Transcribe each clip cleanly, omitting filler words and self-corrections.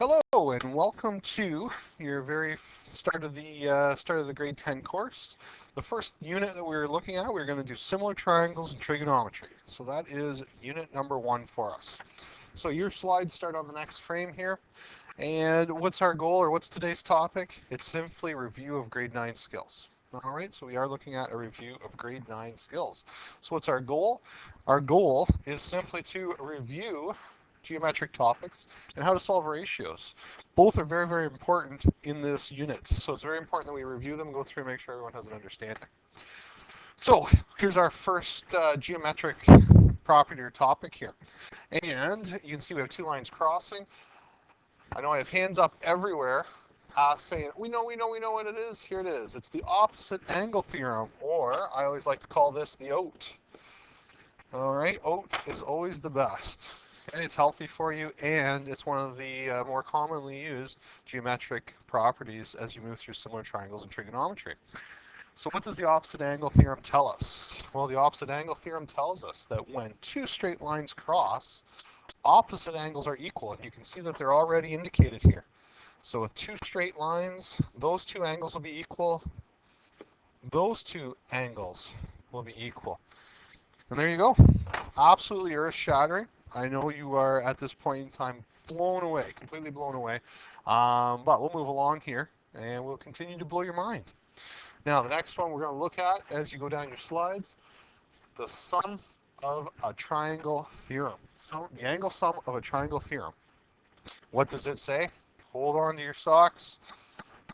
Hello and welcome to your very start of the grade 10 course. The first unit that we're looking at, we're going to do similar triangles and trigonometry. So that is unit number 1 for us. So your slides start on the next frame here. And what's our goal, or what's today's topic? It's simply review of grade 9 skills. All right, so we are looking at a review of grade 9 skills. So what's our goal? Our goal is simply to review geometric topics and how to solve ratios. Both are very, very important in this unit. So it's very important that we review them, go through, and make sure everyone has an understanding. So here's our first geometric property or topic here. And you can see we have two lines crossing. I know I have hands up everywhere saying, we know what it is. Here it is. It's the opposite angle theorem, or I always like to call this the OAT. All right, OAT is always the best. Okay, it's healthy for you, and it's one of the more commonly used geometric properties as you move through similar triangles and trigonometry. So what does the opposite angle theorem tell us? Well, the opposite angle theorem tells us that when two straight lines cross, opposite angles are equal, and you can see that they're already indicated here. So with two straight lines, those two angles will be equal. Those two angles will be equal. And there you go. Absolutely earth-shattering. I know you are at this point in time blown away, completely blown away. But we'll move along here and we'll continue to blow your mind. Now, the next one we're going to look at as you go down your slides, the sum of a triangle theorem. So the angle sum of a triangle theorem. What does it say? Hold on to your socks.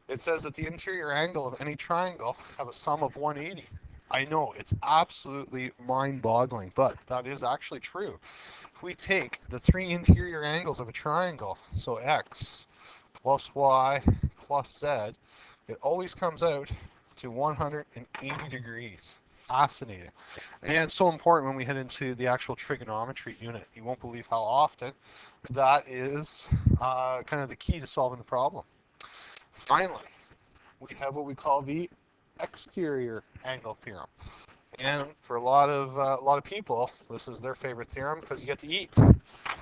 It says that the interior angle of any triangle have a sum of 180. I know, it's absolutely mind-boggling, but that is actually true. If we take the three interior angles of a triangle, so x plus y plus z, it always comes out to 180 degrees. Fascinating. And it's so important when we head into the actual trigonometry unit. You won't believe how often that is kind of the key to solving the problem. Finally, we have what we call the exterior angle theorem. And for a lot of people, this is their favorite theorem because you get to eat.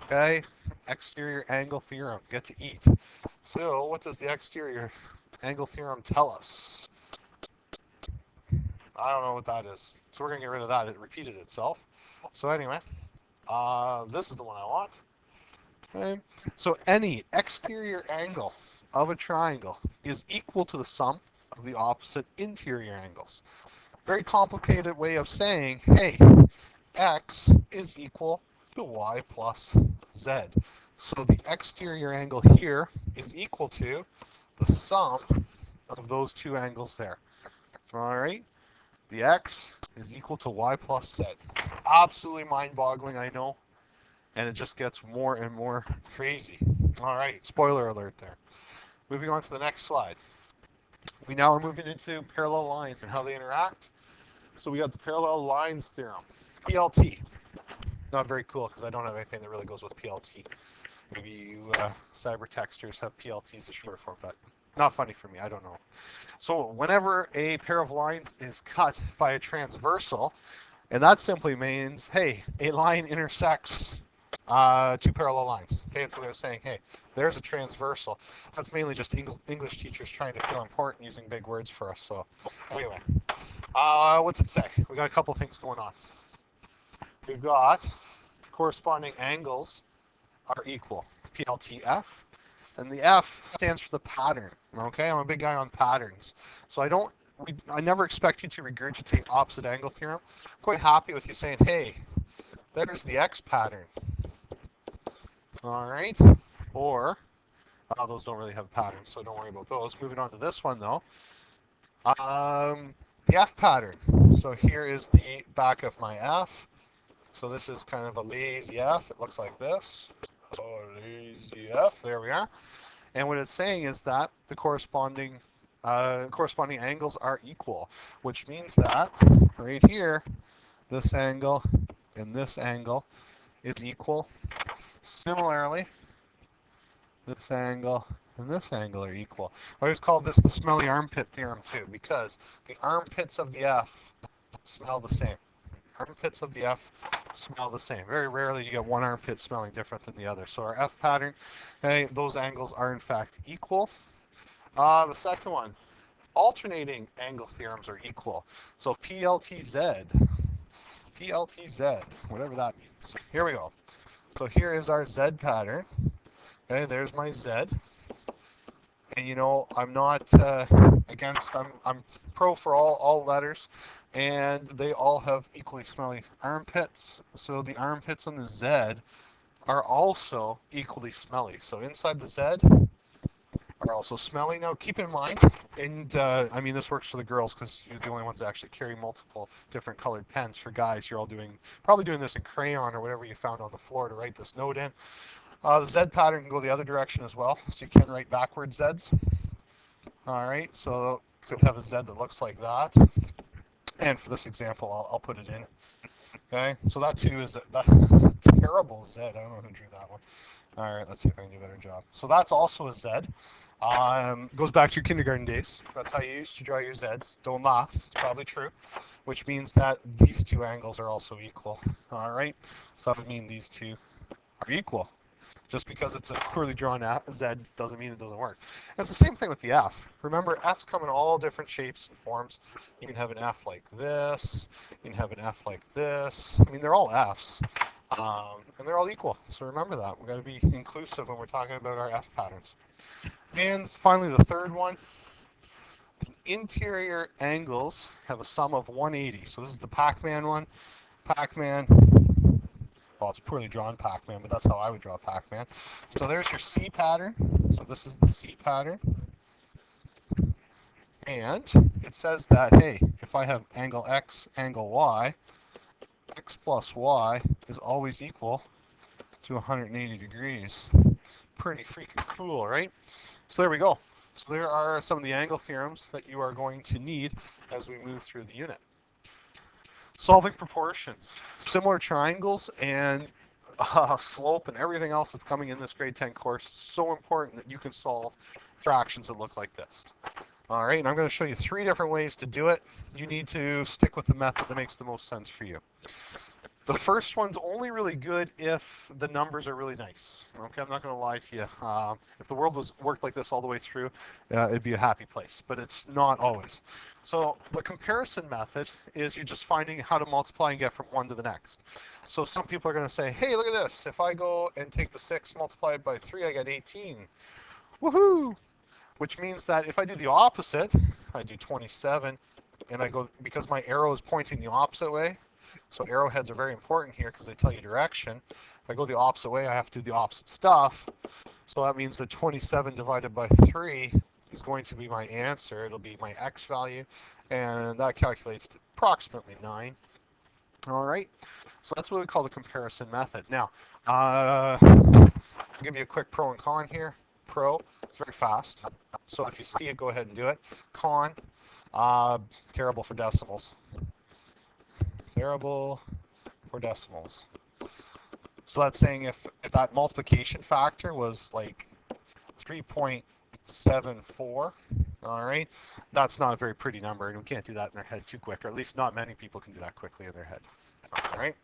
Okay, exterior angle theorem, get to eat. So what does the exterior angle theorem tell us? I don't know what that is. So we're going to get rid of that. It repeated itself. So anyway, this is the one I want. Okay. So any exterior angle of a triangle is equal to the sum of the opposite interior angles. Very complicated way of saying, hey, x is equal to y plus z. So the exterior angle here is equal to the sum of those two angles there. All right? The x is equal to y plus z. Absolutely mind-boggling, I know. And it just gets more and more crazy. All right, spoiler alert there. Moving on to the next slide. We now are moving into parallel lines and how they interact. So we got the parallel lines theorem, PLT. Not very cool because I don't have anything that really goes with PLT. Maybe you cyber texters have PLT as a short form, but not funny for me, I don't know. So whenever a pair of lines is cut by a transversal, and that simply means, hey, a line intersects two parallel lines. Fancy way of saying, hey, there's a transversal. That's mainly just English teachers trying to feel important using big words for us. So anyway, what's it say? We got a couple things going on. We've got corresponding angles are equal, PLTF, and the F stands for the pattern. Okay, I'm a big guy on patterns, so I never expect you to regurgitate opposite angle theorem. I'm quite happy with you saying, hey, there's the X pattern. All right, or those don't really have patterns, so don't worry about those. Moving on to this one though, the F pattern. So here is the back of my F. So this is kind of a lazy F. It looks like this. Oh, lazy F. There we are. And what it's saying is that the corresponding angles are equal, which means that right here, this angle and this angle is equal. Similarly, this angle and this angle are equal. I always call this the smelly armpit theorem too, because the armpits of the F smell the same. armpits of the F smell the same. Very rarely you get one armpit smelling different than the other. So our F pattern, okay, those angles are in fact equal. The second one, alternating angle theorems are equal. So PLTZ, whatever that means. Here we go. So here is our Z pattern. Okay, there's my Z. And you know, I'm not against, I'm pro for all letters, and they all have equally smelly armpits. So the armpits on the Z are also equally smelly. So inside the Z are also smelly. Now keep in mind, and I mean this works for the girls because you're the only ones that actually carry multiple different colored pens. For guys, you're all probably doing this in crayon or whatever you found on the floor to write this note in. The Z pattern can go the other direction as well, so you can write backwards Zs. All right, so could have a Z that looks like that. And for this example, I'll put it in. Okay, so that too is that's a terrible Z. I don't know who drew that one. All right, let's see if I can do a better job. So that's also a Z. Goes back to your kindergarten days. That's how you used to draw your Zs. Don't laugh, it's probably true. Which means that these two angles are also equal. All right, so that would mean these two are equal. Just because it's a poorly drawn Z doesn't mean it doesn't work. And it's the same thing with the F. Remember, F's come in all different shapes and forms. You can have an F like this. You can have an F like this. I mean, they're all F's. And they're all equal. So remember that. We've got to be inclusive when we're talking about our F patterns. And finally, the third one. The interior angles have a sum of 180. So this is the Pac-Man one. Pac-Man. Well, it's poorly drawn Pac-Man, but that's how I would draw Pac-Man. So there's your C pattern. So this is the C pattern. And it says that, hey, if I have angle X, angle Y, X plus Y is always equal to 180 degrees. Pretty freaking cool, right? So there we go. So there are some of the angle theorems that you are going to need as we move through the unit. Solving proportions, similar triangles, and slope and everything else that's coming in this grade 10 course. It's so important that you can solve fractions that look like this. All right, and I'm going to show you 3 different ways to do it. You need to stick with the method that makes the most sense for you. The first one's only really good if the numbers are really nice. Okay, I'm not going to lie to you. If the world worked like this all the way through, it'd be a happy place, but it's not always. So the comparison method is you're just finding how to multiply and get from one to the next. So some people are going to say, hey, look at this. If I go and take the 6 multiplied by 3, I get 18. Woohoo! Which means that if I do the opposite, I do 27, and I go, because my arrow is pointing the opposite way, so arrowheads are very important here because they tell you direction. If I go the opposite way, I have to do the opposite stuff. So that means that 27 divided by 3 is going to be my answer. It'll be my X value, and that calculates to approximately 9. All right, so that's what we call the comparison method. Now, I'll give you a quick pro and con here. Pro, it's very fast. So if you see it, go ahead and do it. Con, terrible for decimals. Terrible for decimals. So that's saying if that multiplication factor was like 3.74, all right, that's not a very pretty number, and we can't do that in our head too quick, or at least not many people can do that quickly in their head. All right,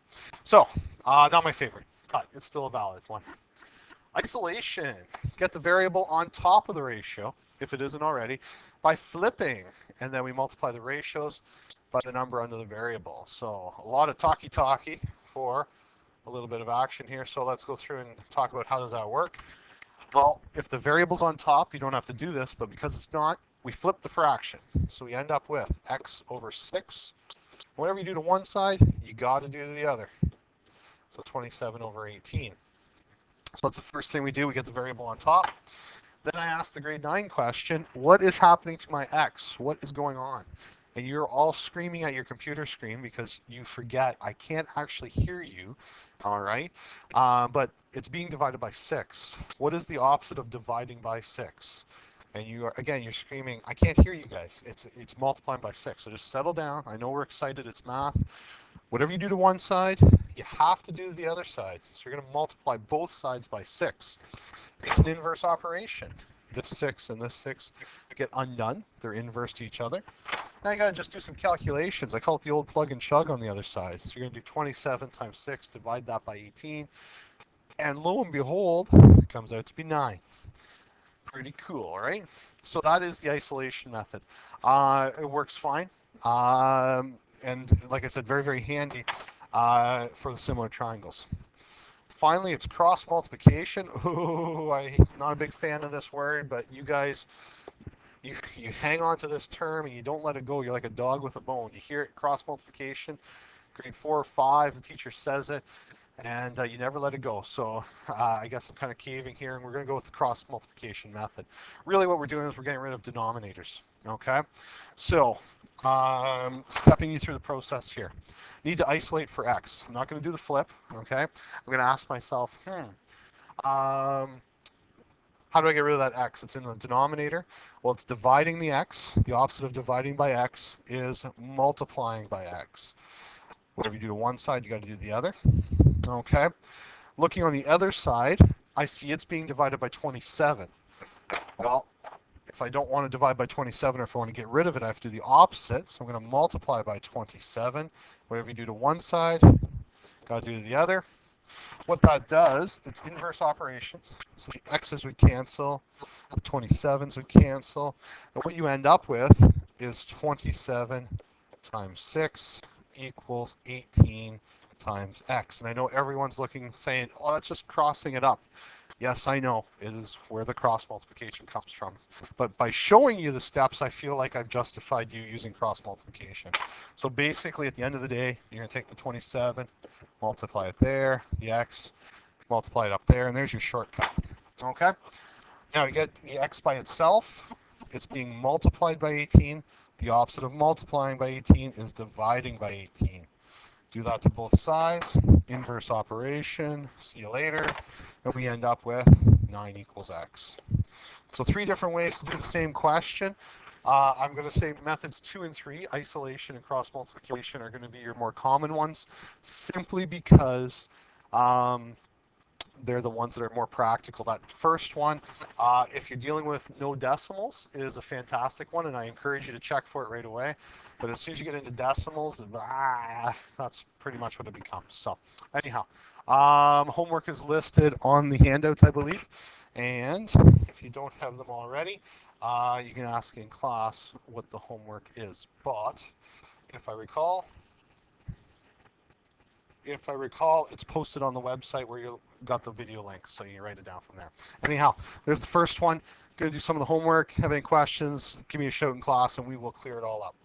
so not my favorite, but it's still a valid one. Isolation, get the variable on top of the ratio, if it isn't already, by flipping, and then we multiply the ratios by the number under the variable. So a lot of talky for a little bit of action here. So let's go through and talk about how does that work. Well, if the variable's on top, you don't have to do this, but because it's not, we flip the fraction. So we end up with x over 6. Whatever you do to one side, you got to do to the other. So 27 over 18. So that's the first thing we do. We get the variable on top. Then I ask the grade 9 question, what is happening to my x? What is going on? And you're all screaming at your computer screen because you forget I can't actually hear you, all right? But it's being divided by 6. What is the opposite of dividing by 6? And you are, again, you're screaming, I can't hear you guys. It's multiplying by 6. So just settle down. I know we're excited. It's math. Whatever you do to one side, you have to do to the other side. So you're going to multiply both sides by 6. It's an inverse operation. This 6 and this 6 get undone. They're inverse to each other. Now you gotta just do some calculations. I call it the old plug and chug on the other side. So you're gonna do 27 times 6, divide that by 18, and lo and behold, it comes out to be 9. Pretty cool, right? So that is the isolation method. It works fine. And like I said, very, very handy for the similar triangles. Finally, it's cross multiplication. Ooh, I'm not a big fan of this word, but you guys, you hang on to this term and you don't let it go. You're like a dog with a bone. You hear it, cross multiplication, grade 4 or 5, the teacher says it, and you never let it go. So I guess I'm kind of caving here, and we're going to go with the cross multiplication method. Really what we're doing is we're getting rid of denominators, okay? So stepping you through the process here. Need to isolate for x. I'm not going to do the flip, okay? I'm going to ask myself, how do I get rid of that x? It's in the denominator. Well, it's dividing the x. The opposite of dividing by x is multiplying by x. Whatever you do to one side, you got to do the other. Okay. Looking on the other side, I see it's being divided by 27. Well, if I don't want to divide by 27, or if I want to get rid of it, I have to do the opposite. So I'm going to multiply by 27. Whatever you do to one side, got to do to the other. What that does, it's inverse operations. So the x's would cancel, the 27s would cancel. And what you end up with is 27 times 6 equals 18 times x. And I know everyone's looking saying, oh, that's just crossing it up. Yes, I know. It is where the cross multiplication comes from. But by showing you the steps, I feel like I've justified you using cross multiplication. So basically, at the end of the day, you're going to take the 27, multiply it there, the x, multiply it up there, and there's your shortcut. Okay? Now to get the x by itself, it's being multiplied by 18. The opposite of multiplying by 18 is dividing by 18. Do that to both sides. Inverse operation. See you later. And we end up with 9 equals x. So 3 different ways to do the same question. I'm going to say methods 2 and 3, isolation and cross multiplication, are going to be your more common ones, simply because they're the ones that are more practical. That first one, if you're dealing with no decimals, is a fantastic one, and I encourage you to check for it right away. But as soon as you get into decimals, that's pretty much what it becomes. So anyhow, homework is listed on the handouts, I believe. And if you don't have them already, you can ask in class what the homework is. But if I recall, it's posted on the website where you got the video link, so you write it down from there. Anyhow, there's the first one. Going to do some of the homework. Have any questions, give me a shout in class, and we will clear it all up.